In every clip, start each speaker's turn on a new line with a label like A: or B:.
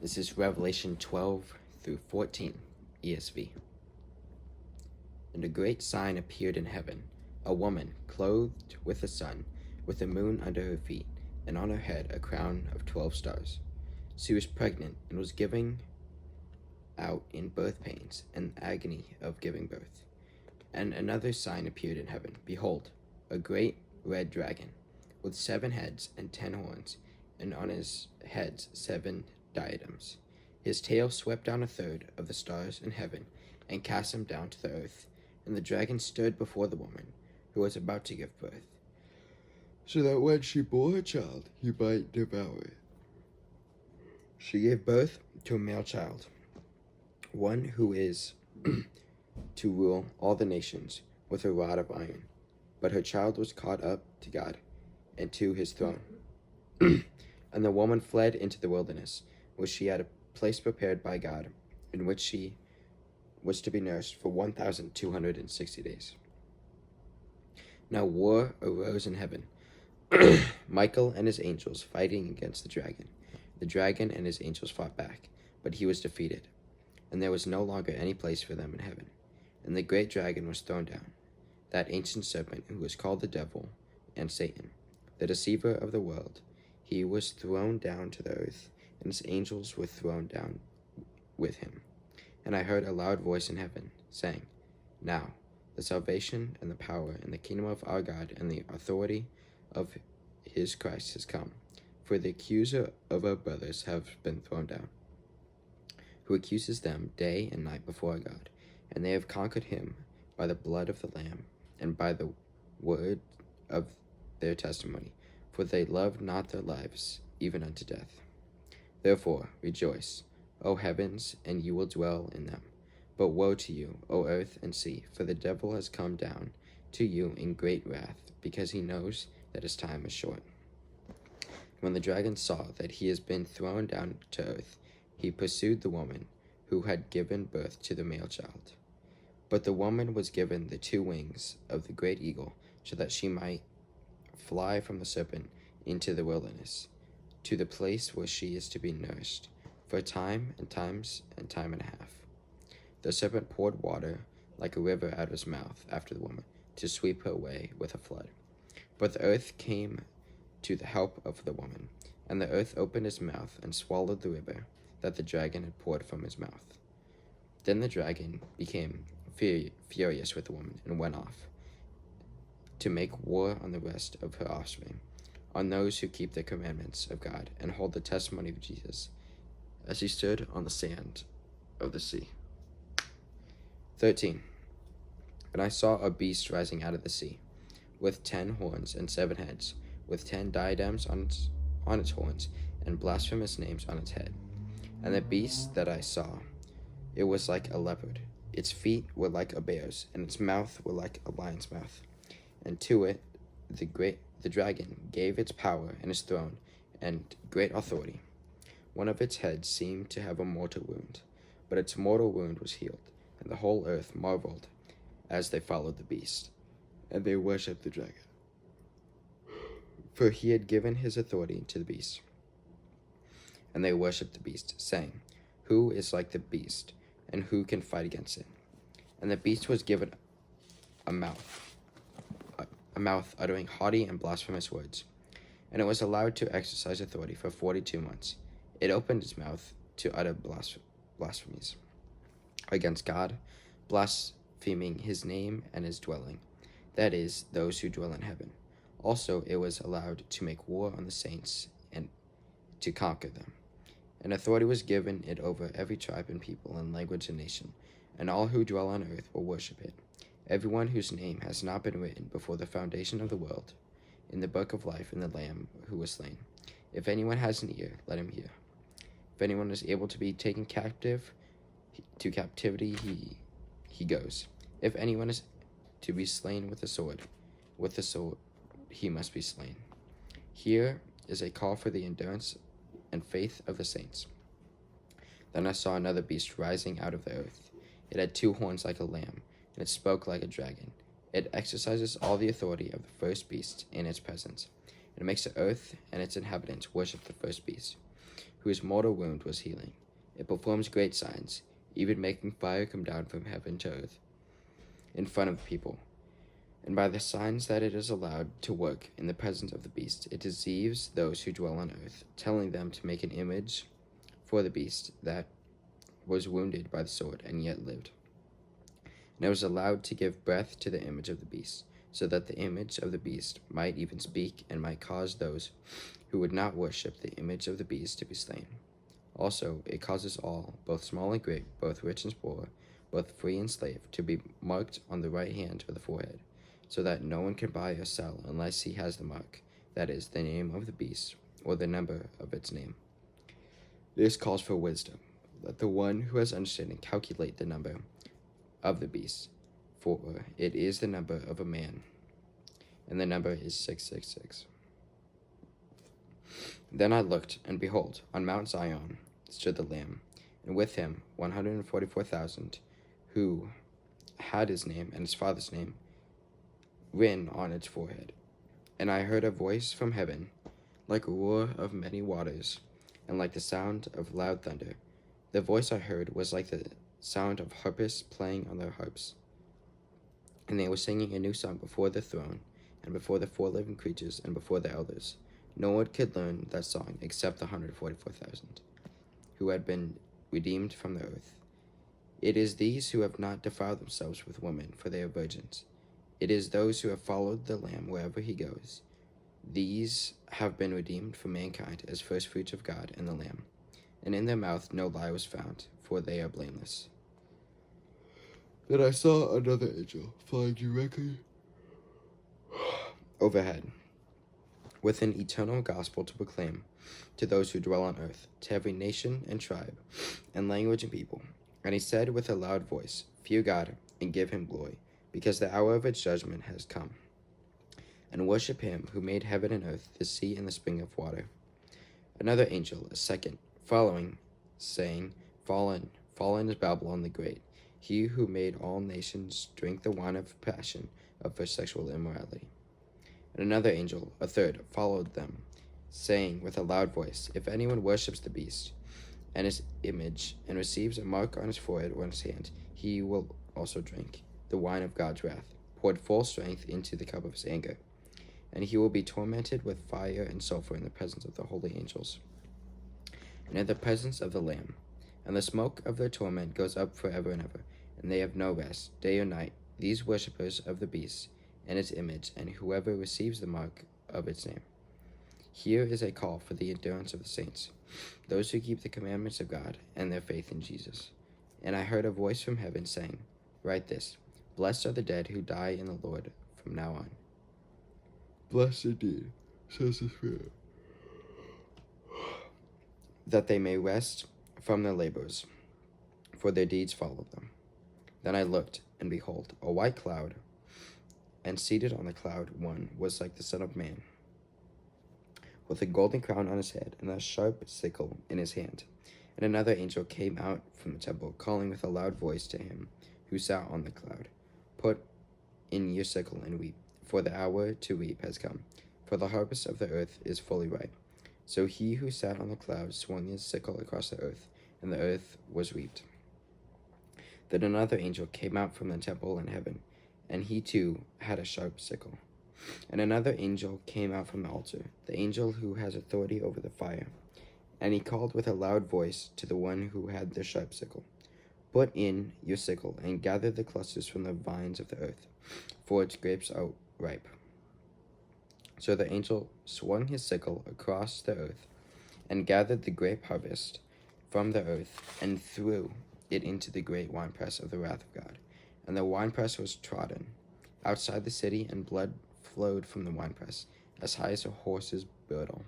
A: This is Revelation 12 through 14, ESV. And a great sign appeared in heaven, a woman clothed with the sun, with the moon under her feet, and on her head a crown of 12 stars. She was pregnant and was giving out in birth pains and agony of giving birth. And another sign appeared in heaven. Behold, a great red dragon, with 7 heads and 10 horns, and on his heads 7 diadems. His tail swept down a third of the stars in heaven and cast them down to the earth. And the dragon stood before the woman who was about to give birth, so that when she bore her child, he might devour it. She gave birth to a male child, one who is to rule all the nations with a rod of iron. But her child was caught up to God and to his throne. And the woman fled into the wilderness, where she had a place prepared by God, in which she was to be nursed for 1,260 days. Now war arose in heaven, Michael and his angels fighting against the dragon. The dragon and his angels fought back, but he was defeated, and there was no longer any place for them in heaven. And the great dragon was thrown down, that ancient serpent who is called the devil and Satan, the deceiver of the world. He was thrown down to the earth, and his angels were thrown down with him. And I heard a loud voice in heaven, saying, Now the salvation and the power and the kingdom of our God and the authority of his Christ has come. For the accuser of our brothers have been thrown down, who accuses them day and night before our God. And they have conquered him by the blood of the Lamb and by the word of their testimony, for they loved not their lives even unto death. Therefore rejoice, O heavens, and you will dwell in them. But woe to you, O earth and sea, for the devil has come down to you in great wrath, because he knows that his time is short. When the dragon saw that he has been thrown down to earth, he pursued the woman who had given birth to the male child. But the woman was given the 2 wings of the great eagle, so that she might fly from the serpent into the wilderness, to the place where she is to be nourished, for a time and times and time and a half. The serpent poured water like a river out of his mouth after the woman, to sweep her away with a flood. But the earth came to the help of the woman, and the earth opened his mouth and swallowed the river that the dragon had poured from his mouth. Then the dragon became furious with the woman and went off to make war on the rest of her offspring, on those who keep the commandments of God and hold the testimony of Jesus, as he stood on the sand of the sea. 13. And I saw a beast rising out of the sea, with 10 horns and 7 heads, with 10 diadems on its horns, and blasphemous names on its head. And the beast that I saw, it was like a leopard. Its feet were like a bear's, and its mouth were like a lion's mouth. And to it the dragon gave its power and its throne and great authority. One of its heads seemed to have a mortal wound, but its mortal wound was healed, and the whole earth marveled as they followed the beast, and they worshipped the dragon, for he had given his authority to the beast. And they worshipped the beast, saying, Who is like the beast, and who can fight against it? And the beast was given a mouth uttering haughty and blasphemous words, and it was allowed to exercise authority for 42 months. It opened its mouth to utter blasphemies against God, blaspheming his name and his dwelling, that is, those who dwell in heaven. Also it was allowed to make war on the saints and to conquer them. And authority was given it over every tribe and people and language and nation, and all who dwell on earth will worship it. Everyone whose name has not been written before the foundation of the world in the book of life in the Lamb who was slain. If anyone has an ear, let him hear. If anyone is able to be taken captive to captivity, he goes. If anyone is to be slain with the sword he must be slain. Here is a call for the endurance and faith of the saints. Then I saw another beast rising out of the earth. It had 2 horns like a lamb, and it spoke like a dragon. It exercises all the authority of the first beast in its presence. It makes the earth and its inhabitants worship the first beast, whose mortal wound was healing. It performs great signs, even making fire come down from heaven to earth in front of the people. And by the signs that it is allowed to work in the presence of the beast, it deceives those who dwell on earth, telling them to make an image for the beast that was wounded by the sword and yet lived. And it was allowed to give breath to the image of the beast, so that the image of the beast might even speak and might cause those who would not worship the image of the beast to be slain. Also, it causes all, both small and great, both rich and poor, both free and slave, to be marked on the right hand or the forehead, so that no one can buy or sell unless he has the mark, that is, the name of the beast, or the number of its name. This calls for wisdom. Let the one who has understanding calculate the number of the beast, for it is the number of a man, and the number is 666. Then I looked, and behold, on Mount Zion stood the Lamb, and with him 144,000, who had his name and his father's name written on its forehead. And I heard a voice from heaven, like a roar of many waters, and like the sound of loud thunder. The voice I heard was like the sound of harpists playing on their harps. And they were singing a new song before the throne, and before the 4 living creatures, and before the elders. No one could learn that song except the 144,000, who had been redeemed from the earth. It is these who have not defiled themselves with women, for they are virgins. It is those who have followed the Lamb wherever he goes. These have been redeemed from mankind as firstfruits of God and the Lamb. And in their mouth no lie was found, for they are blameless. Then I saw another angel flying directly overhead, with an eternal gospel to proclaim to those who dwell on earth, to every nation and tribe and language and people. And he said with a loud voice, Fear God and give him glory, because the hour of its judgment has come. And worship him who made heaven and earth, the sea and the spring of water. Another angel, a second, following, saying, Fallen, fallen is Babylon the Great, he who made all nations drink the wine of passion of her sexual immorality. And another angel, a third, followed them, saying with a loud voice, If anyone worships the beast and his image, and receives a mark on his forehead or on his hand, he will also drink the wine of God's wrath, poured full strength into the cup of his anger. And he will be tormented with fire and sulfur in the presence of the holy angels, and in the presence of the Lamb. And the smoke of their torment goes up forever and ever, and they have no rest, day or night, these worshippers of the beast and its image, and whoever receives the mark of its name. Here is a call for the endurance of the saints, those who keep the commandments of God and their faith in Jesus. And I heard a voice from heaven saying, Write this, Blessed are the dead who die in the Lord from now on. Blessed indeed, says the Spirit, that they may rest from their labors, for their deeds follow them. Then I looked, and behold, a white cloud, and seated on the cloud one was like the Son of Man, with a golden crown on his head, and a sharp sickle in his hand. And another angel came out from the temple, calling with a loud voice to him who sat on the cloud, Put in your sickle and weep, for the hour to weep has come, for the harvest of the earth is fully ripe. So he who sat on the cloud swung his sickle across the earth, and the earth was reaped. Then another angel came out from the temple in heaven, and he too had a sharp sickle. And another angel came out from the altar, the angel who has authority over the fire. And he called with a loud voice to the one who had the sharp sickle, Put in your sickle, and gather the clusters from the vines of the earth, for its grapes are ripe. So the angel swung his sickle across the earth, and gathered the grape harvest from the earth, and threw it into the great winepress of the wrath of God. And the winepress was trodden outside the city, and blood flowed from the winepress as high as a horse's bridle,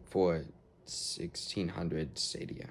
A: for 1,600 stadia.